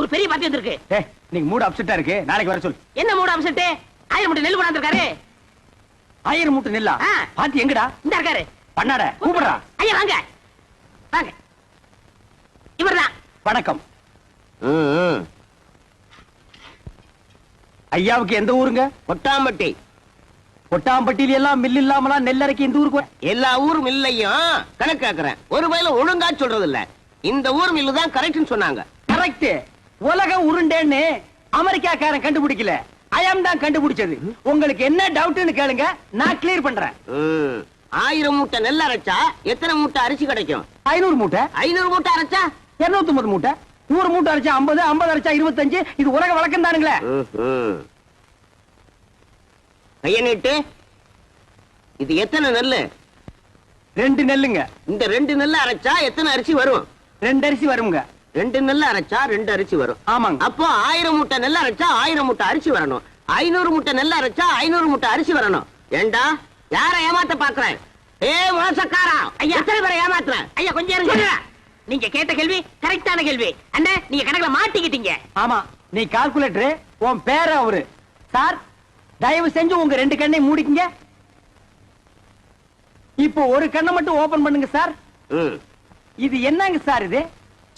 ஒரு பெரிய பாத்தி வந்திருக்கு. நீங்க மூடு அப்செட்டா இருக்கு, நாளைக்கு வர சொல்லு. என்ன மூடு அப்செட்? 1000 மூட்டை நெல் கொண்டாந்துருக்காரு. 1000 மூட்டை நெல்லா? பாத்தி எங்கடா? இந்த இருக்காரு. பண்ணாட கூப்பிடுறா. ஐயா வாங்க வாங்க. இவர்தான். வணக்கம். ஐயாவுக்கு எந்த ஊருங்க? கொட்டாம்பட்டி. கொட்டாம்பட்டியில எல்லாம் மில் இல்லாமலாம் நெல்லரைக்கு இந்த ஊருக்கு? எல்லா ஊர் மில்லையும் கணக்காக்குறேன். ஒரு வயல ஒழுங்கா சொல்றது இல்ல. இந்த ஊர் மில்லு தான் கரெக்ட்னு சொன்னாங்க. கரெக்ட். உலகம் உருண்டேன்னு அமெரிக்காக்காரன் கண்டுபிடிக்கல, ஐயம் தான் கண்டுபிடிச்சது. உங்களுக்கு என்ன டவுட்னு கேளுங்க, நான் கிளியர் பண்றேன். 1000 மூட்டை நெல் அரைச்சா எத்தனை மூட்டை அரிசி கிடைக்கும்? 500 மூட்டை. 500 மூட்டை அரைச்சா 250 மூட்டை. 100 மூட்டை அரைச்சா 50, 50 அரைச்சா 25. இது உலக வழக்கம் தானுங்களே. கைய நீட்டு. இது எத்தனை நெல்லு? 2 நெல்லுங்க. இந்த 2 நெல்ல அரைச்சா எத்தனை அரிசி வரும்? 2 அரிசி வருங்க. 2 நெல்ல அரைச்சா 2 அரிசி வரும். ஆமாங்க. அப்போ 1000 மூட்டை நெல் அரைச்சா 1000 மூட்டை அரிசி வரணும். 500 மூட்டை நெல் அரைச்சா 500 மூட்டை அரிசி வரணும். ஏண்டா யார ஏமாத்த பாக்குறேன்? மோசக்காரா, எத்தனை பேரை ஏமாத்துறேன்? ஐயா கொஞ்சம் இருங்க. நீங்க கேட்ட கேள்வி கரெக்டான கேள்வி. அண்ணா நீங்க கணக்குல மாட்டிக்கிட்டீங்க. ஆமா, நீ கால்குலேட்டர். உன் பேர அவரு. சார் தயவு செஞ்சு உங்க 2 கண்ணை மூடிக்கங்க. இப்போ ஒரு கண்ணை மட்டும் ஓபன் பண்ணுங்க சார். இது என்னங்க சார்? இது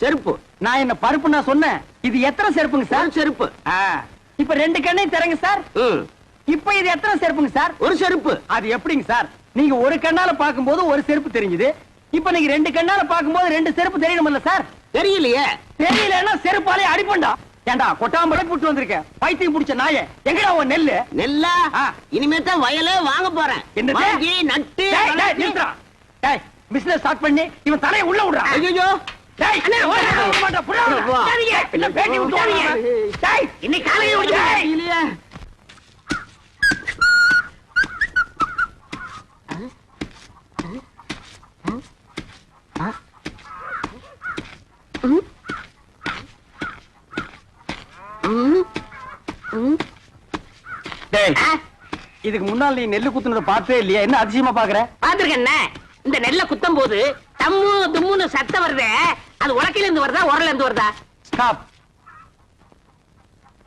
செருப்பு. நான் என்ன பருப்பு நான் சொன்னேன்? இது எத்தனை செருப்புங்க சார்? செருப்பு. இப்ப 2 கண்ணையும் தரங்க சார். இப்ப இது எத்தனை செருப்புங்க சார்? ஒரு செருப்பு. அது எப்படிங்க சார்? நீங்க ஒரு கண்ணால பாக்கும்போது ஒரு செருப்பு தெரிஞ்சது. இப்ப நீங்க 2 கண்ணால பாக்கும்போது 2 செருப்பு தெரியணும்ல சார்? தெரியலையே. தெரியலன்னா செருப்பாலே அடிப்பண்டா. ஏண்டா கொட்டாம்பளை புட்டு வந்திருக்க பைத்தியம் புடிச்ச நாயே. எங்கடா உன் நெல்லு? நெல்லா? இனிமே தான் வயலே வாங்க போறேன். வாங்கி நட்டு பிசினஸ் ஸ்டார்ட் பண்ணி இவன் தலையை உள்ள விடுறா. ஐயோ இன்னைக்கு காலையில இதுக்கு முன்னால் நீ நெல்லு குத்துனதை பார்த்தே இல்லையா? என்ன அதிசயமா பாக்குற? பாத்துருக்கேன். இந்த நெல்ல குத்தும் போது தம்மு தும்முன்னு சத்தம் வருது. அது உலக்கையில இருந்து வருதா உரல்ல இருந்து வருதா? ஸ்டாப்.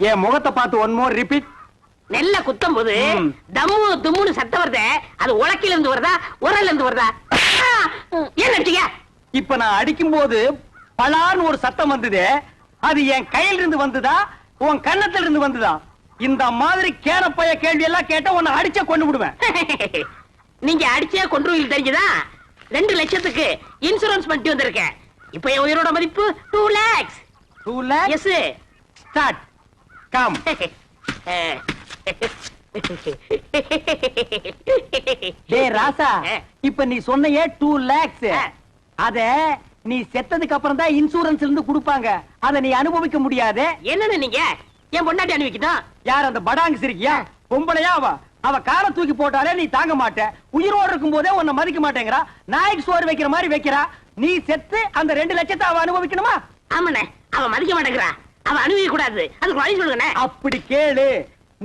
என் முகத்தை பார்த்து ஒன் மோர் ரிப்பீட். நெல்ல குத்தும் போது தம்மு தும்முன்னு சத்தம் வருது. அது உலக்கையில இருந்து வருதா உரல்ல இருந்து வருதா? ஏன் நடிச்சீங்க? இப்ப நான் அடிக்கும் போது பலான்னு ஒரு சத்தம் வந்தது. அது என் கையில இருந்து வந்ததா உன் கன்னத்துல இருந்து வந்ததா? இந்த மாதிரி கேனப்பைய கேள்வி எல்லாம் கேட்ட உன்னை அடிச்ச கொண்டு விடுவேன். நீங்க அடிச்சே கொன்றுவீங்க தெரிஞ்சதா? 2 லட்சத்துக்கு இன்சூரன்ஸ் பண்ணிட்டு வந்திருக்கேன். இப்ப என் உயிரோட மதிப்பு 2 lakhs. 2 lakhs? Yes. Start. Come. டேய் ராசா, இப்ப நீ சொன்னையே 2 lakhs. அத நீ செத்ததுக்கு அப்புறம் தான் இன்சூரன்ஸ்ல இருந்து கொடுப்பாங்க. அத நீ அனுபவிக்க முடியாது. என்னன்னு நீங்க என் பொண்டாட்டி அனுபவிக்கணும்? யார் அந்த படாங்கு சிரிக்கியா? பொம்பளையா அவ காரை தூக்கி போட்டாலே நீ தாங்க மாட்ட. உயிரோடு இருக்கும் போதே உன்னை மதிக்க மாட்டேங்கிறா. நாய்க்கு சோறு வைக்கிற மாதிரி வைக்கிறா. நீ செத்து அந்த 2 லட்சத்தை அவ அனுபவிக்கணுமா? ஆமாண்ணே, அவ மதிக்க மாட்டேங்கிறா. அவ அனுபவிக்க கூடாது. அதுக்கு வழி சொல்லுங்க. அப்படி கேளு.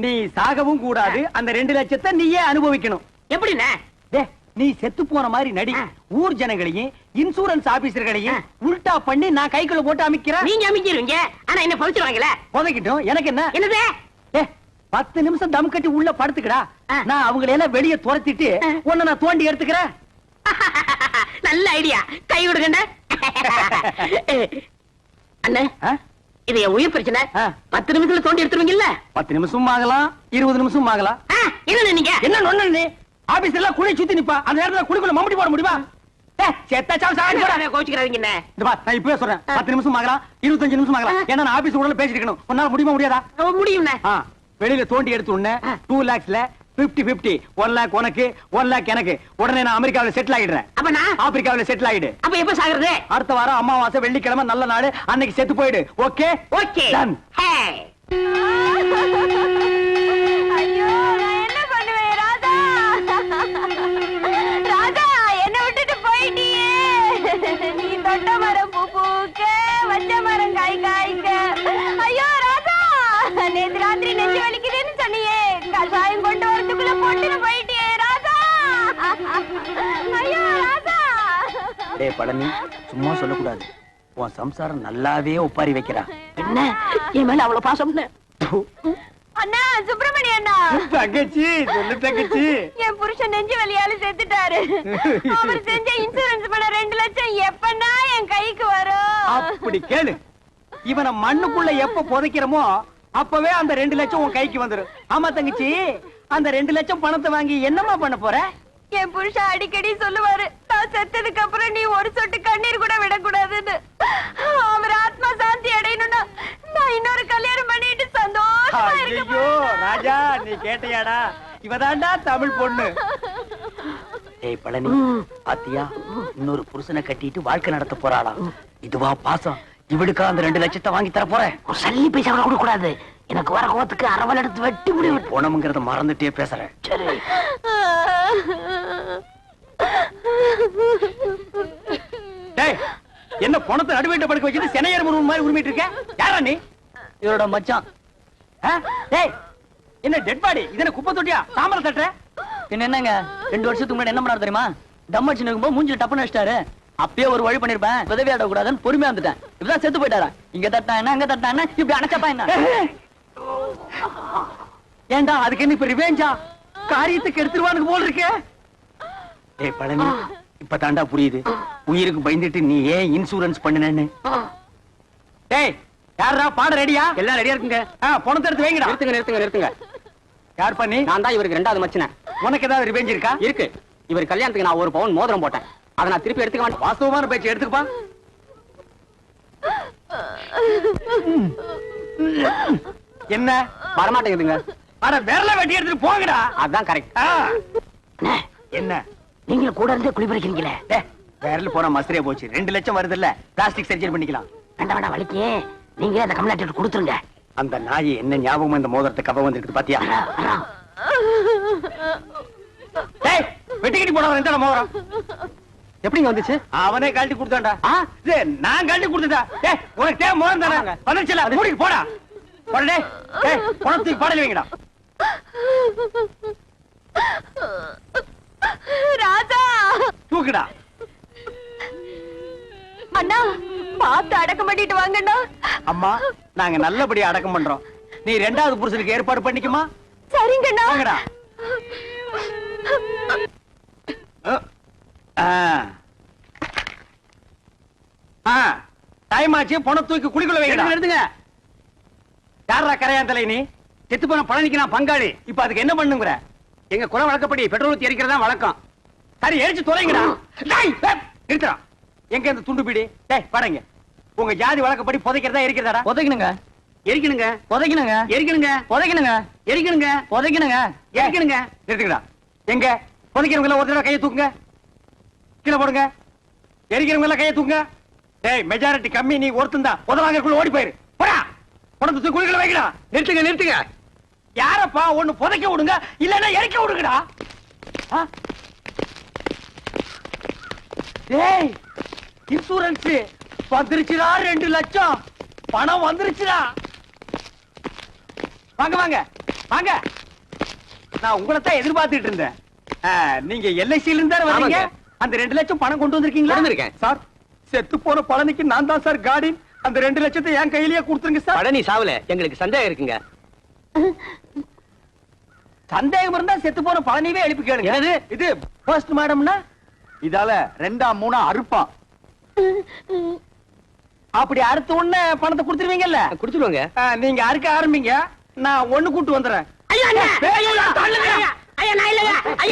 நீ சாகவும் கூடாது. அந்த 2 லட்சத்தை நீயே அனுபவிக்கணும். எப்படிண்ணே? நீ செத்து போன மாதிரி நடி. ஊர் ஜனங்களையும் இன்சூரன்ஸ் ஆபீசர்களையும் உல்டா பண்ணி நான் கைக்குள்ள போட்டு அமைக்கிறேன். நீங்க அமைக்கிறீங்க, ஆனா என்ன பவிச்சிருவாங்களே. புதைக்கிட்டோம். எனக்கு என்ன? என்னது? 10 நிமிஷம் தம் கட்டி உள்ள படுத்துக்கடா. நான் அவங்களை எல்லாம் வெளியே துரத்திட்டு உன்னை நான் தோண்டி எடுத்துக்கிறேன். நல்ல ஐடியா. கை விடுங்க அண்ணே. இது என் உயிர் பிரச்சனை. 10 நிமிஷத்துல தோண்டி எடுத்துருவீங்கல்ல? 10 நிமிஷம் ஆகலாம், 20 நிமிஷம் ஆகலாம். என்ன நீங்க என்ன நொண்ணு? நீ ஆபீஸ் எல்லாம் குழி சுத்தி நிப்பா. அந்த நேரத்துல குழிக்குள்ள மம்படி போட முடியுமா? கோச்சுக்கிறாதீங்க. நான் இப்பவே சொல்றேன். 10 நிமிஷம் ஆகலாம், 25 நிமிஷம் ஆகலாம். ஏன்னா நான் ஆபீஸ் உடனே பேசிட்டு இருக்கணும். உன்னால முடியுமா முடியாதா? முடியும். வெளியில தோண்டி எடுத்து உடனே 2 lakhsல 50-50. 1 lakh உனக்கு, 1 lakh எனக்கு. உடனே நான் அமெரிக்காவில செட்டில் ஆயிடுறேன். அப்ப நான் ஆப்பிரிக்காவில செட்டில் ஆயிடு. அப்ப எப்ப சாகுறது? அடுத்த வாரம் அமாவாசை வெள்ளிக்கிழமை நல்ல நாள். அன்னைக்கு செத்து போயிடு. ஓகே? ஓகே. டன். ஐயோ, நான் என்ன பண்ணுவேன் ராதா? ராதா, என்ன விட்டுட்டு போயிட்டியே. நீ தொட்ட மரம் பூ பூக்க, வச்ச மரம் காய் காய்க்க. ஐயோ ராதா, நேத்து ராத்திரி நெஞ்சு வலிக்குதுன்னு சொன்னியே, கஷாயம் கொண்டு வரதுக்குள்ள போட்டுன்னு போயிட்டியே ராதா. ஐயோ ராதா. டேய் பழனி, சும்மா சொல்லக்கூடாது. உன் சம்சாரம் நல்லாவே ஒப்பாரி வைக்கிறா. என்ன என் மேல அவ்வளவு பாசம்? அண்ணா சுப்பிரமணிய அண்ணா, தங்கச்சி சொல்லு தங்கச்சி. என் புருஷன் நெஞ்சு வலியால செத்துட்டாரு. அவர் செஞ்ச இன்சூரன்ஸ் பண்ண 2 லட்சம் எப்பன்னா என் கைக்கு வரும்? அப்படி கேளு. இவனை மண்ணுக்குள்ள எப்ப புதைக்கிறோமோ அப்பவே அந்த 2 லட்சம் உன் கைக்கு வந்துரும். ஆமா தங்கச்சி, அந்த 2 லட்சம் பணத்தை வாங்கி என்னமா பண்ண போற? என் புருஷன் அடிக்கடி சொல்லுவாரு, நான் செத்ததுக்கு அப்புறம் நீ ஒரு சொட்டு கண்ணீர் கூட விடக்கூடாதுன்னு. அவர் ஆத்மா சாந்தி அடையணும்னா நான் இன்னொரு கல்யாணம் பண்ணிட்டு சந்தோஷமா இருக்க ஐயோ ராஜா, நீ கேட்டையாடா? இவதாண்டா தமிழ் பொண்ணு. ஏய் பழனி, பாத்தியா இன்னொரு புருஷனை கட்டிட்டு வாழ்க்கை நடத்த போறாளா? இதுவா பாசம்? இவளுக்கா அந்த 2 லட்சத்தை வாங்கி தர போறேன்? ஒரு சல்லி பைசா கூட கொடுக்க கூடாது. எனக்கு வர கோவத்துக்கு அரவல் எடுத்து வெட்டி முடியும். போனமுங்கிறத மறந்துட்டே பேசுறேன். சரி. டேய், என்ன பணத்தை நடுவேட்ட படுக்க வச்சுட்டு சென்னையர் முருகன் மாதிரி உரிமிட்டு இருக்க? யாரா நீ? இவரோட மச்சான். டேய், என்ன டெட் பாடி? இது என்ன குப்பை தொட்டியா? சாம்பல் தட்டுற? என்னங்க 2 வருஷத்துக்கு முன்னாடி என்ன பண்ணாரு தெரியுமா? டம் அடிச்சு நிக்கும்போது மூஞ்சில டப்புன்னு வச்சிட்டாரு. அப்பயே ஒரு வழி பண்ணிருப்பேன், உதவி ஆட கூடாதுன்னு பொறுமையா வந்துட்டேன். இப்பதான் செத்து போயிட்டாரா? இங்க தட்டா என்ன, அங்க தட்டா என்ன, இப்படி அணைச்சப்பா என்ன? ஏண்டா அதுக்கு என்ன இப்ப ரிவேஞ்சா? காரியத்துக்கு எடுத்துருவானுக்கு போல இருக்கே. ஏய் பழனி, இப்ப தாண்டா புரியுது உயிருக்கு பயந்துட்டு நீ ஏன் இன்சூரன்ஸ் பண்ணுனேன்னு. டேய், யாரா பாட ரெடியா? எல்லாம் ரெடியா இருக்குங்க. பணத்தை எடுத்து வைங்கடா. நிறுத்துங்க. யார் பண்ணி? நான் தான் இவருக்கு 2வது மச்சினேன். உனக்கு ஏதாவது ரிவேஞ்ச் இருக்கா? இருக்கு. இவர் கல்யாணத்துக்கு நான் 1 பவுன் மோதிரம் போட்டேன். அதை நான் திருப்பி எடுத்துக்க மாட்டேன். வாஸ்தவமான பேச்சு எடுத்துக்கப்பா. என்ன வரமாட்டேங்குதுங்க. அட விரல வெட்டி எடுத்துட்டு போங்கடா. அதான் கரெக்ட். என்ன நீங்களும் கூட இருந்தே குளிப்பறிக்கிறீங்களே. விரல் போன மசரே போச்சு. 2 லட்சம் வருது இல்ல, பிளாஸ்டிக் சர்ஜரி பண்ணிக்கலாம். வேண்டாம் வலிக்கு நீங்க அந்த கம்ப்ளைண்ட் கொடுத்துருங்க. அந்த நாய் என்ன ஞாபகம் இந்த மோதிரத்தை கவ வந்திருக்கு பாத்தியா? டேய், வெட்டிக்கிட்டு போனவன் இந்த மோதிரம் எப்படிங்க வந்துச்சு? அவனே கழட்டி கொடுத்தான்டா. நான் கழட்டி கொடுத்துட்டா. டேய், உனக்கு தேவை மோதிரம் தானே? வந்துருச்சுல, மூடிக்கு போடா. போடா டேய். டேய், பணத்துக்கு பாடல வைங்கடா. ராஜா தூக்குடா. அண்ணா, பார்த்து அடக்கம் பண்ணிட்டு வாங்கண்ணா. அம்மா, நாங்க நல்லபடியா அடக்கம் பண்றோம். நீ 2வது புருஷனுக்கு ஏற்பாடு பண்ணிக்குமா? சரிங்கண்ணா. வாங்கடா. டைம் ஆச்சு, பணம் தூக்கி குளிக்குள்ள வைங்கடா. எடுத்துங்க. யாரா கரையாந்தலை நீ? செத்து போன பழனிக்கு நான் பங்காளி. இப்ப அதுக்கு என்ன பண்ணுங்கிற? எங்க குல வழக்கப்படி பெட்ரோல் ஊத்தி எரிக்கிறதா வழக்கம். சரி, எரிச்சு தொலைங்கடா. நிறுத்தா. எங்க இந்த துண்டு பீடி? டேய் பாருங்க, உங்க ஜாதி வழக்கப்படி புதைக்கிறதா எரிக்கிறதாடா? புதைக்கணுங்க. எரிக்கணுங்க. புதைக்கணுங்க. எரிக்கணுங்க. புதைக்கணுங்க. எரிக்கணுங்க. புதைக்கணுங்க. எரிக்கணுங்க. நிறுத்துங்கடா. எங்க புதைக்கிறவங்க ஒரு தடவை கையை தூக்குங்க. கீழே போடுங்க. எரிக்கிறவங்க எல்லாம் கையை தூக்குங்க. டேய், மெஜாரிட்டி கம்மி, நீ ஒருத்தன் தான். உதவாங்கக்குள்ள ஓடி போயிரு. போடா. பணத்தை தூக்கி குழிக்குள்ள வைக்கடா. நிறுத்துங்க. யாரப்பா? ஒண்ணு புதைக்க விடுங்க, இல்லன்னா எரிக்க விடுங்கடா. டேய், இன்சூரன்ஸ் வந்துருச்சுடா. 2 லட்சம் பணம் வந்துருச்சுடா. வாங்க. நான் உங்களை தான் எதிர்பார்த்துட்டு இருந்தேன். நீங்க எல்ஐசில இருந்தா வரீங்க. அந்த 2 லட்சம் பணம் கொண்டு வந்திருக்கீங்களா? வந்திருக்கேன். சார், செத்து போன பழனிக்கு நான் தான் சார் கார்டின். அந்த 2 லட்சத்தை என் கையிலேயே கொடுத்துருங்க சார். பழனி சாவல, எங்களுக்கு சந்தேகம் இருக்குங்க. சந்தேகம் இருந்தா செத்து போன பழனிவே எழுப்பி கேளுங்க. இது போஸ்ட் மாடம்னா இதால 2ஆ 3ஆ அறுப்பான். அப்படி அறுத்த உடனே பணத்தை கொடுத்துருவீங்கல்ல? குடுத்துருவாங்க. நீங்க அறுக்க ஆரம்பிங்க, நான் ஒண்ணு கூட்டு வந்துடுறேன். ஐயா,